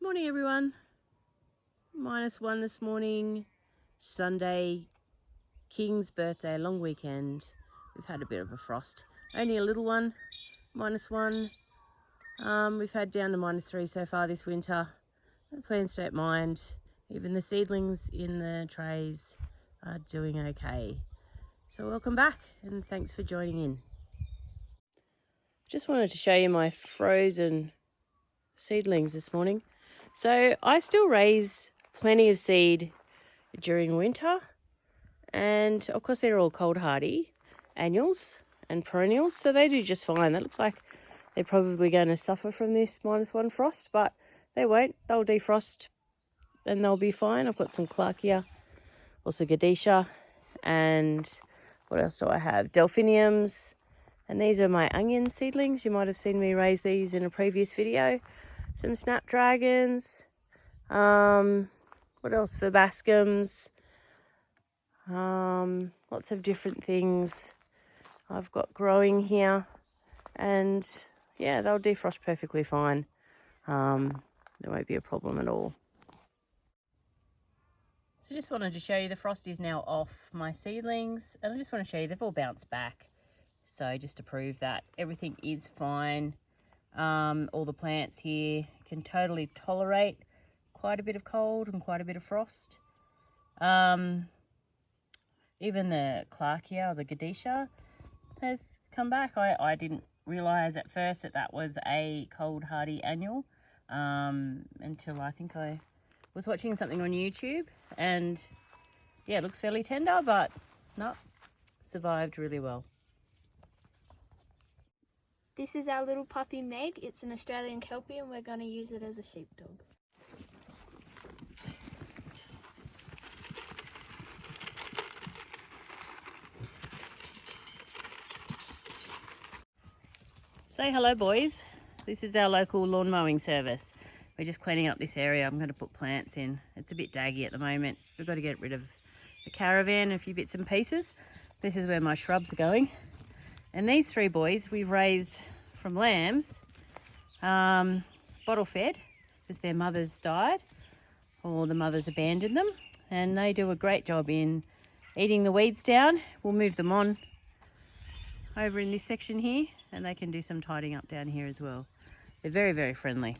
Morning everyone. -1 this morning, Sunday, King's birthday, long weekend. We've had a bit of a frost, only a little one, -1. We've had down to -3 so far this winter. The plants don't mind. Even the seedlings in the trays are doing okay. So welcome back and thanks for joining in. Just wanted to show you my frozen seedlings this morning. So I still raise plenty of seed during winter, and of course they're all cold hardy annuals and perennials, so they do just fine. That looks like they're probably going to suffer from this -1 frost, but they won't. They'll defrost and they'll be fine. I've got some Clarkia, also Gadisha, and what else do I have? Delphiniums, and these are my onion seedlings. You might have seen me raise these in a previous video. Some snapdragons, what else? Verbascums, lots of different things I've got growing here, and yeah, they'll defrost perfectly fine. There won't be a problem at all. So just wanted to show you the frost is now off my seedlings, and I just want to show you they've all bounced back. So just to prove that everything is fine. All the plants here can totally tolerate quite a bit of cold and quite a bit of frost. Even the Clarkia or the Gadisha has come back. I didn't realise at first that was a cold hardy annual until I think I was watching something on YouTube, and yeah, it looks fairly tender, but no, survived really well. This is our little puppy Meg. It's an Australian Kelpie and we're going to use it as a sheepdog. Say hello boys. This is our local lawn mowing service. We're just cleaning up this area. I'm going to put plants in. It's a bit daggy at the moment. We've got to get rid of the caravan, a few bits and pieces. This is where my shrubs are going. And these three boys we've raised from lambs, bottle fed, because their mothers died or the mothers abandoned them, and they do a great job in eating the weeds down. We'll move them on over in this section here, and they can do some tidying up down here as well. They're very, very friendly.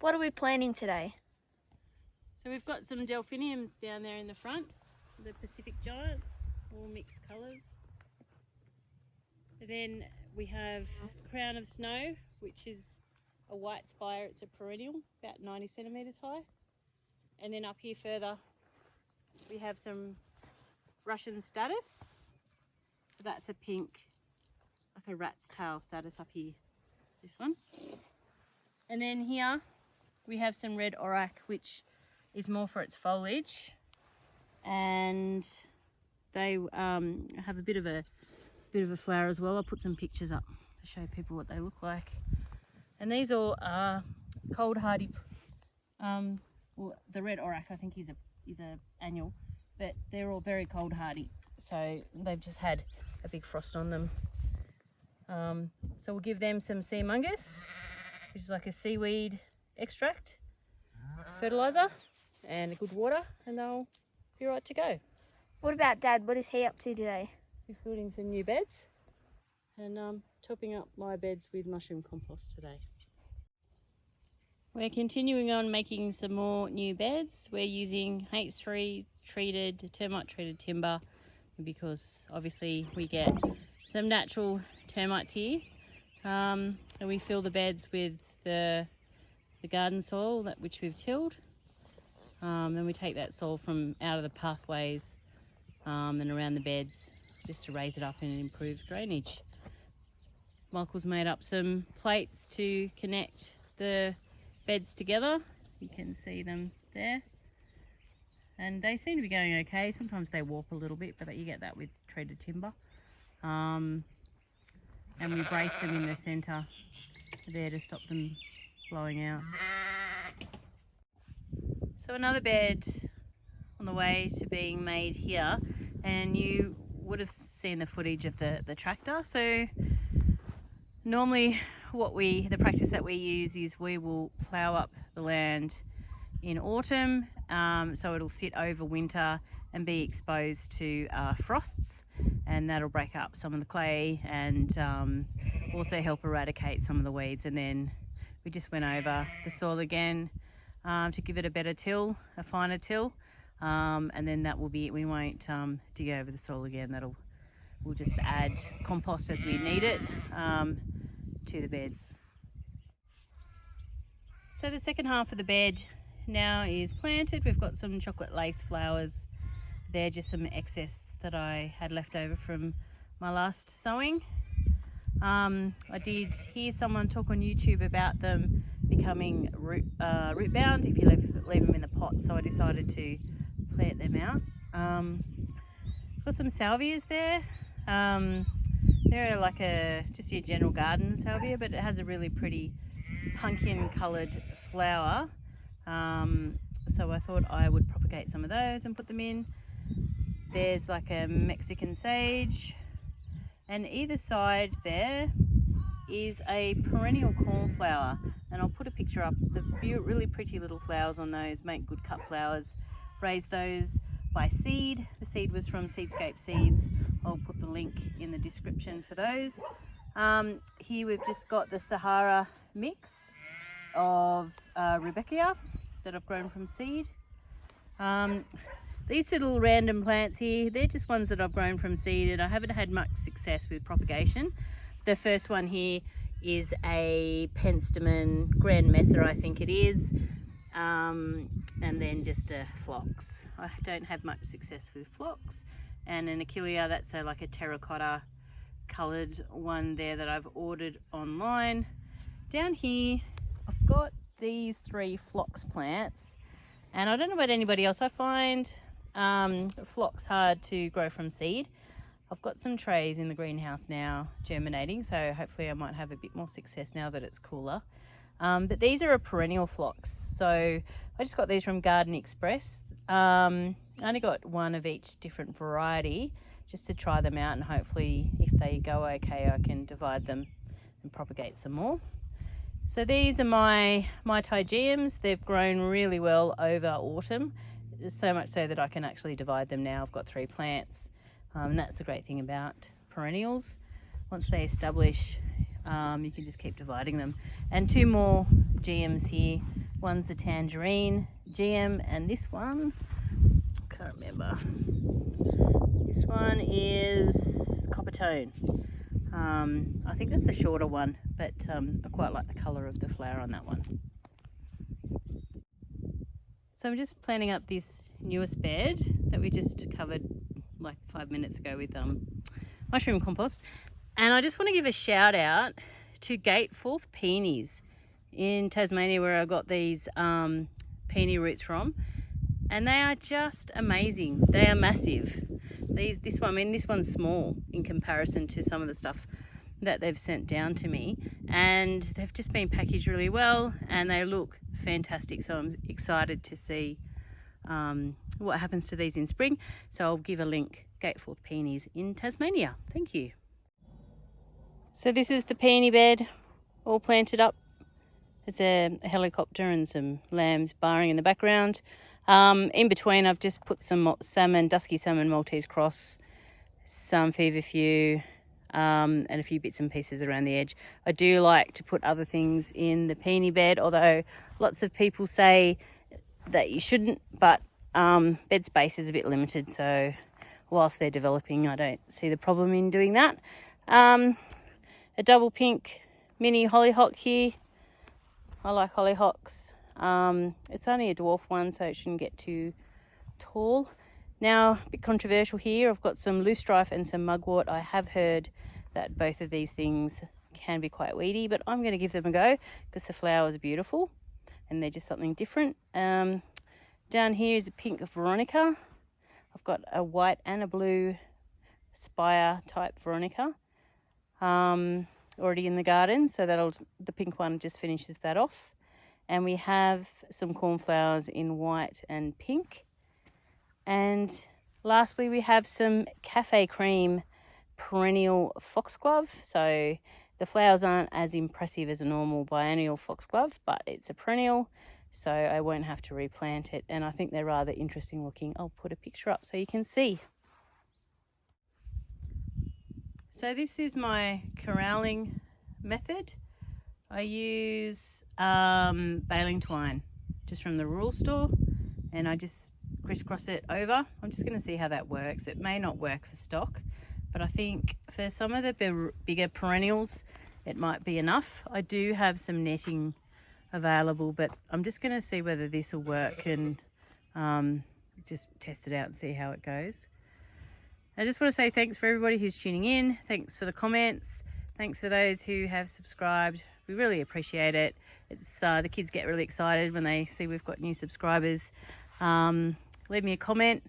What are we planting today? So we've got some delphiniums down there in the front, the Pacific Giants, all mixed colours. And then we have Crown of Snow, which is a white spire. It's a perennial, about 90 centimetres high. And then up here further, we have some Russian statice. So that's a pink, like a rat's tail statice up here, this one. And then here we have some red orac, which is more for its foliage, and they have a bit of a flower as well. I'll put some pictures up to show people what they look like. And these all are cold hardy. Well, the red orac I think is a annual, but they're all very cold hardy. So they've just had a big frost on them. So we'll give them some sea mungus, which is like a seaweed extract, fertilizer, and a good water, and they'll be right to go. What about Dad? What is he up to today? He's building some new beds and topping up my beds with mushroom compost today. We're continuing on making some more new beds. We're using H3 treated, termite treated timber, because obviously we get some natural termites here. And we fill the beds with the garden soil which we've tilled. Then we take that soil from out of the pathways and around the beds, just to raise it up and improve drainage. Michael's made up some plates to connect the beds together. You can see them there. And they seem to be going okay. Sometimes they warp a little bit, but you get that with treated timber. And we brace them in the centre there to stop them blowing out. So another bed on the way to being made here, and you would have seen the footage of the tractor. So normally the practice that we use is we will plough up the land in autumn, so it'll sit over winter and be exposed to frosts, and that'll break up some of the clay and also help eradicate some of the weeds. And then we just went over the soil again to give it a better till, a finer till, and then that will be it. We won't dig over the soil again. We'll just add compost as we need it to the beds. So the second half of the bed now is planted. We've got some chocolate lace flowers there, just some excess that I had left over from my last sowing. I did hear someone talk on YouTube about them becoming root bound if you leave them in the pot, so I decided to plant them out. Got some salvias there. They're like just your general garden salvia, but it has a really pretty pumpkin coloured flower. So I thought I would propagate some of those and put them in. There's like a Mexican sage, and either side there is a perennial cornflower, and I'll put a picture up. The really pretty little flowers on those make good cut flowers. Raised those by seed. The seed was from Seedscape Seeds. I'll put the link in the description for those. Here we've just got the Sahara mix of Rebecca that I've grown from seed. These little random plants here, they're just ones that I've grown from seed, and I haven't had much success with propagation. The first one here is a penstemon Grand Messer, I think it is, and then just a phlox. I don't have much success with phlox. And an Achillea, that's like a terracotta coloured one there that I've ordered online. Down here I've got these 3 phlox plants, and I don't know about anybody else, I find phlox hard to grow from seed. I've got some trays in the greenhouse now germinating, so hopefully I might have a bit more success now that it's cooler. But these are a perennial phlox, so I just got these from Garden Express. I only got one of each different variety just to try them out, and hopefully if they go okay I can divide them and propagate some more. So these are my Tygeums. They've grown really well over autumn, so much so that I can actually divide them now. I've got 3 plants, and that's the great thing about perennials. Once they establish, you can just keep dividing them. And 2 more GMs here. One's a tangerine GM, and this one, I can't remember. This one is Coppertone. I think that's the shorter one, but I quite like the colour of the flower on that one. So I'm just planting up this newest bed that we just covered like 5 minutes ago with mushroom compost. And I just want to give a shout out to Gateforth peonies in Tasmania, where I got these peony roots from, and they are just amazing. They are massive. This one's small in comparison to some of the stuff that they've sent down to me, and they've just been packaged really well and they look fantastic. So I'm excited to see what happens to these in spring. So I'll give a link. Gateforth peonies in Tasmania. Thank you. So this is the peony bed all planted up. There's a helicopter and some lambs barring in the background. In between I've just put some salmon, dusky salmon Maltese cross, some feverfew, and a few bits and pieces around the edge. I do like to put other things in the peony bed, although lots of people say that you shouldn't, but bed space is a bit limited, so whilst they're developing I don't see the problem in doing that. A double pink mini hollyhock here. I like hollyhocks. It's only a dwarf one, so it shouldn't get too tall. Now, a bit controversial here, I've got some loosestrife and some mugwort. I have heard that both of these things can be quite weedy, but I'm going to give them a go because the flowers are beautiful and they're just something different. Down here is a pink Veronica. I've got a white and a blue spire type Veronica already in the garden, so the pink one just finishes that off. And we have some cornflowers in white and pink. And lastly, we have some cafe cream perennial foxglove. So the flowers aren't as impressive as a normal biennial foxglove, but it's a perennial, so I won't have to replant it. And I think they're rather interesting looking. I'll put a picture up so you can see. So this is my corralling method. I use baling twine just from the rural store, and I just crisscross it over. I'm just going to see how that works. It may not work for stock, but I think for some of the bigger perennials it might be enough. I do have some netting available, but I'm just going to see whether this will work and just test it out and see how it goes. I just want to say thanks for everybody who's tuning in. Thanks for the comments. Thanks for those who have subscribed. We really appreciate it. It's the kids get really excited when they see we've got new subscribers. Leave me a comment.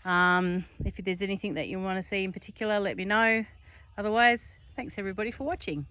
If there's anything that you want to see in particular, let me know. Otherwise, thanks everybody for watching.